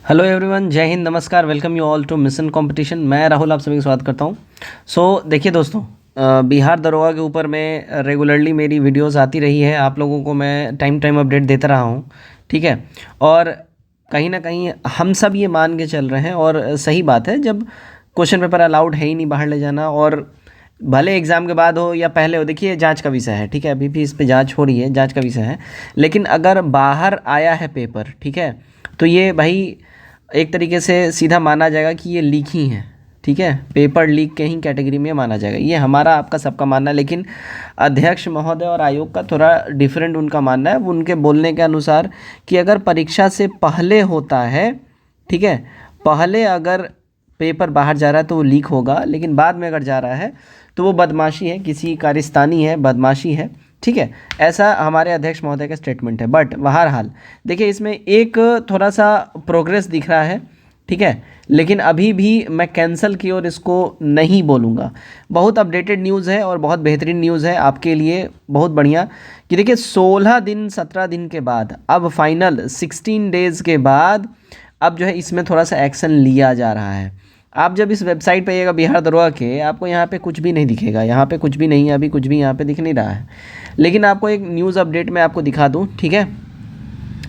Hello everyone, जय हिंद, नमस्कार, welcome you all to mission competition. मैं राहुल आप सभी का स्वागत करता हूं। देखिए दोस्तों, बिहार दरोगा के ऊपर में रेगुलरली मेरी वीडियोस आती रही है। आप लोगों को मैं टाइम टाइम अपडेट देता रहा हूं, ठीक है। और कहीं ना कहीं हम सब ये मान के चल रहे हैं, और सही बात है, जब क्वेश्चन पेपर अलाउड है ही नहीं बाहर ले जाना, और भले एग्ज़ाम के बाद हो या पहले हो, देखिए जांच का विषय है, ठीक है। अभी भी इस पे जांच हो रही है, जांच का विषय है। लेकिन अगर बाहर आया है पेपर, ठीक है, तो ये भाई एक तरीके से सीधा माना जाएगा कि ये लीक ही है, ठीक है। पेपर लीक के ही कैटेगरी में माना जाएगा। ये हमारा आपका सबका मानना है, लेकिन अध्यक्ष महोदय और आयोग का थोड़ा डिफरेंट उनका मानना है। उनके बोलने के अनुसार कि अगर परीक्षा से पहले होता है, ठीक है, पहले अगर पेपर बाहर जा रहा है तो वो लीक होगा, लेकिन बाद में अगर जा रहा है तो वो बदमाशी है, किसी कारस्तानी है, बदमाशी है, ठीक है। ऐसा हमारे अध्यक्ष महोदय का स्टेटमेंट है। बट बहरहाल देखिए, इसमें एक थोड़ा सा प्रोग्रेस दिख रहा है, ठीक है। लेकिन अभी भी मैं कैंसिल की ओर इसको नहीं बोलूँगा। बहुत अपडेटेड न्यूज़ है और बहुत बेहतरीन न्यूज़ है आपके लिए, बहुत बढ़िया। कि देखिए 16 दिन 17 दिन के बाद, अब फाइनल 16 डेज़ के बाद अब जो है इसमें थोड़ा सा एक्शन लिया जा रहा है। आप जब इस वेबसाइट पे आइएगा बिहार दरोगा के, आपको यहाँ पे कुछ भी नहीं दिखेगा, यहाँ पे कुछ भी नहीं है, अभी कुछ भी यहाँ पे दिख नहीं रहा है। लेकिन आपको एक न्यूज़ अपडेट मैं आपको दिखा दूँ, ठीक है।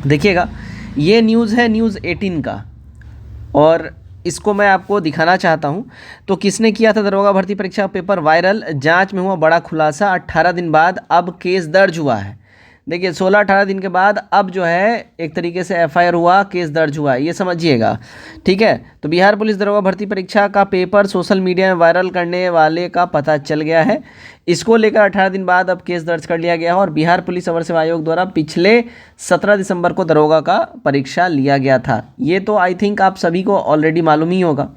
देखिएगा, ये न्यूज़ है न्यूज़ 18 का, और इसको मैं आपको दिखाना चाहता हूँ। तो किसने किया था दरोगा भर्ती परीक्षा पेपर वायरल, जांच में हुआ बड़ा खुलासा, 18 दिन बाद अब केस दर्ज हुआ है। देखिए 16-18 दिन के बाद अब जो है एक तरीके से एफआईआर हुआ, केस दर्ज हुआ है, ये समझिएगा, ठीक है। तो बिहार पुलिस दरोगा भर्ती परीक्षा का पेपर सोशल मीडिया में वायरल करने वाले का पता चल गया है। इसको लेकर 18 दिन बाद अब केस दर्ज कर लिया गया है, और बिहार पुलिस अवर सेवा आयोग द्वारा पिछले 17 दिसंबर को दरोगा का परीक्षा लिया गया था। ये तो आई थिंक आप सभी को ऑलरेडी मालूम ही होगा,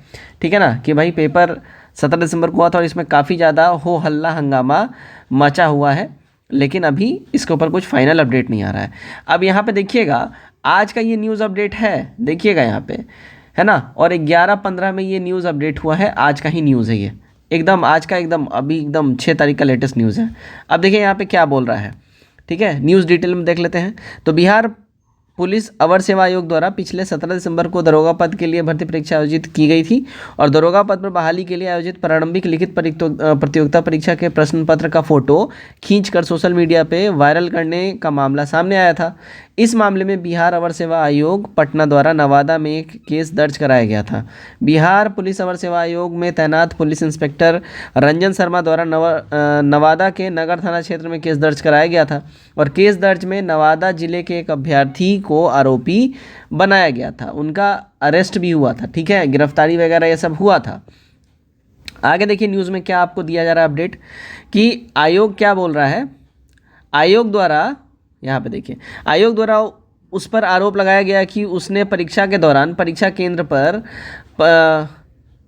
ठीक है ना, कि भाई पेपर 17 दिसंबर को हुआ था, और इसमें काफ़ी ज़्यादा हो हल्ला हंगामा मचा हुआ है। लेकिन अभी इसके ऊपर कुछ फाइनल अपडेट नहीं आ रहा है। अब यहाँ पे देखिएगा, आज का ये न्यूज़ अपडेट है, देखिएगा यहाँ पे, है ना। और 11:15 में ये न्यूज़ अपडेट हुआ है, आज का ही न्यूज़ है ये, एकदम आज का, एकदम अभी एकदम 6 तारीख का लेटेस्ट न्यूज़ है। अब देखिए यहाँ पे क्या बोल रहा है, ठीक है। न्यूज़ डिटेल में देख लेते हैं। तो बिहार पुलिस अवर सेवा आयोग द्वारा पिछले 17 दिसंबर को दरोगा पद के लिए भर्ती परीक्षा आयोजित की गई थी, और दरोगा पद पर बहाली के लिए आयोजित प्रारंभिक लिखित प्रतियोगिता परीक्षा के प्रश्न पत्र का फोटो खींचकर सोशल मीडिया पे वायरल करने का मामला सामने आया था। इस मामले में बिहार अवर सेवा आयोग पटना द्वारा नवादा में एक केस दर्ज कराया गया था। बिहार पुलिस अवर सेवा आयोग में तैनात पुलिस इंस्पेक्टर रंजन शर्मा द्वारा नवादा के नगर थाना क्षेत्र में केस दर्ज कराया गया था, और केस दर्ज में नवादा जिले के एक अभ्यर्थी को आरोपी बनाया गया था। उनका अरेस्ट भी हुआ था, ठीक है, गिरफ्तारी वगैरह ये सब हुआ था। आगे देखिए न्यूज़ में क्या आपको दिया जा रहा है अपडेट, कि आयोग क्या बोल रहा है। आयोग द्वारा, यहाँ पे देखिए, आयोग द्वारा उस पर आरोप लगाया गया कि उसने परीक्षा के दौरान परीक्षा केंद्र पर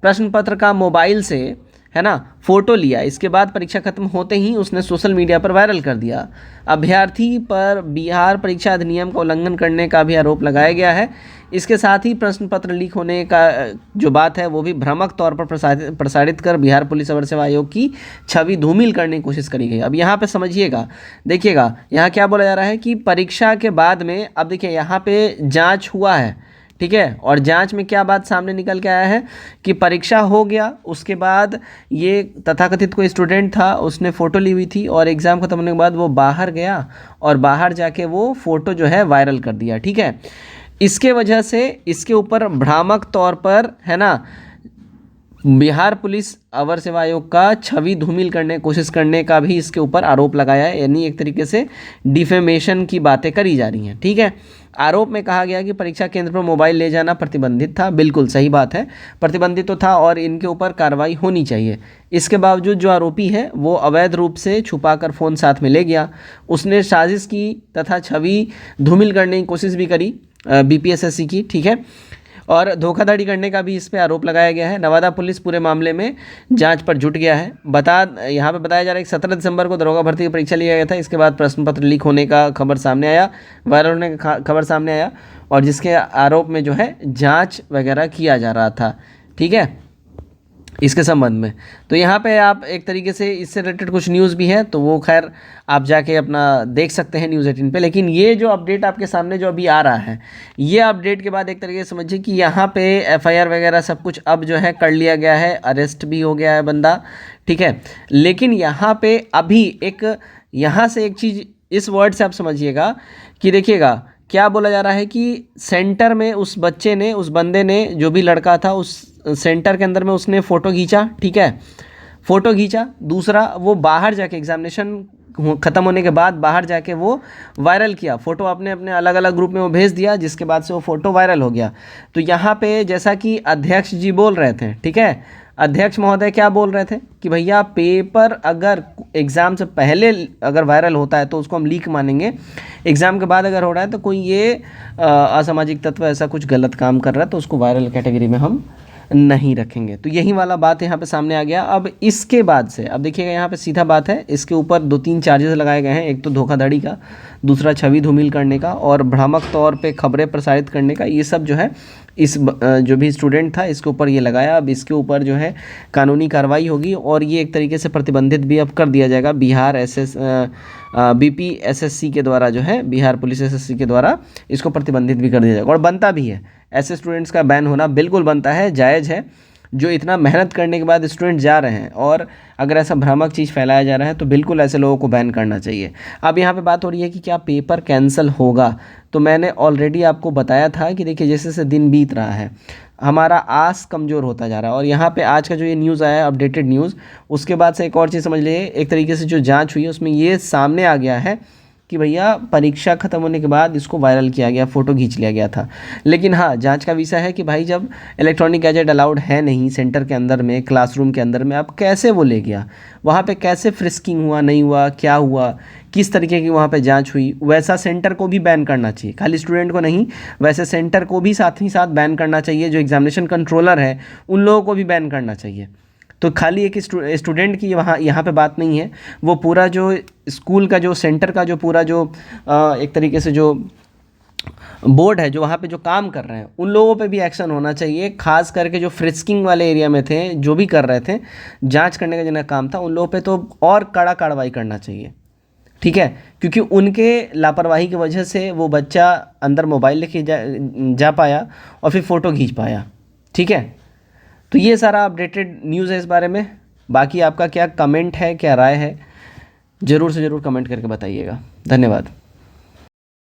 प्रश्न पत्र का मोबाइल से, है ना, फ़ोटो लिया। इसके बाद परीक्षा खत्म होते ही उसने सोशल मीडिया पर वायरल कर दिया। अभ्यर्थी पर बिहार परीक्षा अधिनियम का उल्लंघन करने का भी आरोप लगाया गया है। इसके साथ ही प्रश्न पत्र लीक होने का जो बात है वो भी भ्रामक तौर पर प्रसारित कर बिहार पुलिस अवर सेवा आयोग की छवि धूमिल करने की कोशिश करी गई। अब यहाँ पे समझिएगा, देखिएगा यहाँ क्या बोला जा रहा है कि परीक्षा के बाद में, अब देखिए यहाँ पे जाँच हुआ है, ठीक है, और जांच में क्या बात सामने निकल के आया है कि परीक्षा हो गया, उसके बाद ये तथाकथित कोई स्टूडेंट था, उसने फ़ोटो ली हुई थी, और एग्ज़ाम खत्म होने के बाद वो बाहर गया और बाहर जाके वो फ़ोटो जो है वायरल कर दिया, ठीक है। इसके वजह से इसके ऊपर भ्रामक तौर पर, है ना, बिहार पुलिस अवर सेवा आयोग का छवि धूमिल करने की कोशिश करने का भी इसके ऊपर आरोप लगाया है। यानी एक तरीके से डिफेमेशन की बातें करी जा रही हैं, ठीक है। आरोप में कहा गया कि परीक्षा केंद्र पर मोबाइल ले जाना प्रतिबंधित था। बिल्कुल सही बात है, प्रतिबंधित तो था, और इनके ऊपर कार्रवाई होनी चाहिए। इसके बावजूद जो आरोपी है वो अवैध रूप से छुपाकर फ़ोन साथ में ले गया। उसने साजिश की तथा छवि धूमिल करने की कोशिश भी करी बीपीएसएससी की, ठीक है, और धोखाधड़ी करने का भी इस पे आरोप लगाया गया है। नवादा पुलिस पूरे मामले में जांच पर जुट गया है। यहाँ पे बताया जा रहा है कि 17 दिसंबर को दरोगा भर्ती की परीक्षा लिया गया था। इसके बाद प्रश्न पत्र लीक होने का खबर सामने आया, वायरल होने का खबर सामने आया, और जिसके आरोप में जो है जाँच वगैरह किया जा रहा था, ठीक है। इसके संबंध में। तो यहाँ पे आप एक तरीके से इससे रिलेटेड कुछ न्यूज़ भी है, तो वो खैर आप जाके अपना देख सकते हैं न्यूज़ 18 पे। लेकिन ये जो अपडेट आपके सामने जो अभी आ रहा है, ये अपडेट के बाद एक तरीके से समझिए कि यहाँ पे एफआईआर वगैरह सब कुछ अब जो है कर लिया गया है, अरेस्ट भी हो गया है बंदा, ठीक है। लेकिन यहाँ पे अभी एक, यहाँ से एक चीज़ इस वर्ड से आप समझिएगा कि देखिएगा क्या बोला जा रहा है कि सेंटर में उस बच्चे ने, उस बंदे ने, जो भी लड़का था उस सेंटर के अंदर में उसने फ़ोटो खींचा, ठीक है, फ़ोटो खींचा। दूसरा, वो बाहर जाके एग्जामिनेशन ख़त्म होने के बाद बाहर जाके वो वायरल किया फ़ोटो, अपने अपने अलग अलग ग्रुप में वो भेज दिया, जिसके बाद से वो फ़ोटो वायरल हो गया। तो यहाँ पे जैसा कि अध्यक्ष जी बोल रहे थे, ठीक है, अध्यक्ष महोदय क्या बोल रहे थे कि भैया पेपर अगर एग्ज़ाम से पहले अगर वायरल होता है तो उसको हम लीक मानेंगे, एग्ज़ाम के बाद अगर हो रहा है तो कोई ये असामाजिक तत्व ऐसा कुछ गलत काम कर रहा है तो उसको वायरल कैटेगरी में हम नहीं रखेंगे। तो यही वाला बात यहाँ पे सामने आ गया। अब इसके बाद से अब देखिएगा यहाँ पे सीधा बात है, इसके ऊपर 2-3 चार्जेस लगाए गए हैं। एक तो धोखाधड़ी का, दूसरा छवि धूमिल करने का और भ्रामक तौर पे खबरें प्रसारित करने का। ये सब जो है इस जो भी स्टूडेंट था इसके ऊपर ये लगाया। अब इसके ऊपर जो है कानूनी कार्रवाई होगी और ये एक तरीके से प्रतिबंधित भी अब कर दिया जाएगा बिहार BPSSC के द्वारा, जो है बिहार पुलिस SSC के द्वारा इसको प्रतिबंधित भी कर दिया जाएगा। और बनता भी है, ऐसे स्टूडेंट्स का बैन होना बिल्कुल बनता है, जायज़ है। जो इतना मेहनत करने के बाद स्टूडेंट जा रहे हैं और अगर ऐसा भ्रामक चीज़ फैलाया जा रहा है तो बिल्कुल ऐसे लोगों को बैन करना चाहिए। अब यहाँ पे बात हो रही है कि क्या पेपर कैंसिल होगा, तो मैंने ऑलरेडी आपको बताया था कि देखिए जैसे जैसे दिन बीत रहा है हमारा आस कमज़ोर होता जा रहा है। और यहाँ पे आज का जो ये न्यूज़ आया है, अपडेटेड न्यूज़, उसके बाद से एक और चीज़ समझ लीजिए, एक तरीके से जो जाँच हुई है उसमें ये सामने आ गया है कि भैया परीक्षा ख़त्म होने के बाद इसको वायरल किया गया, फ़ोटो खींच लिया गया था। लेकिन हाँ, जांच का विषय है कि भाई जब इलेक्ट्रॉनिक गैजेट अलाउड है नहीं सेंटर के अंदर में, क्लासरूम के अंदर में, अब कैसे वो ले गया, वहाँ पे कैसे फ्रिस्किंग हुआ, नहीं हुआ, क्या हुआ, किस तरीके की वहाँ पे जांच हुई, वैसा सेंटर को भी बैन करना चाहिए। खाली स्टूडेंट को नहीं, वैसे सेंटर को भी साथ ही साथ बैन करना चाहिए। जो एग्जामिनेशन कंट्रोलर है उन लोगों को भी बैन करना चाहिए। तो खाली एक स्टूडेंट की यहाँ पे बात नहीं है, वो पूरा जो स्कूल का जो सेंटर का जो पूरा जो एक तरीके से जो बोर्ड है जो वहाँ पे जो काम कर रहे हैं उन लोगों पे भी एक्शन होना चाहिए। खास करके जो फ्रिस्किंग वाले एरिया में थे, जो भी कर रहे थे, जांच करने का जिनका काम था, उन लोगों पे तो और कड़ा कार्रवाई करना चाहिए, ठीक है। क्योंकि उनके लापरवाही की वजह से वो बच्चा अंदर मोबाइल लेके जा पाया और फिर फ़ोटो खींच पाया, ठीक है। तो ये सारा अपडेटेड न्यूज़ है इस बारे में। बाकी आपका क्या कमेंट है, क्या राय है, ज़रूर से ज़रूर कमेंट करके बताइएगा। धन्यवाद।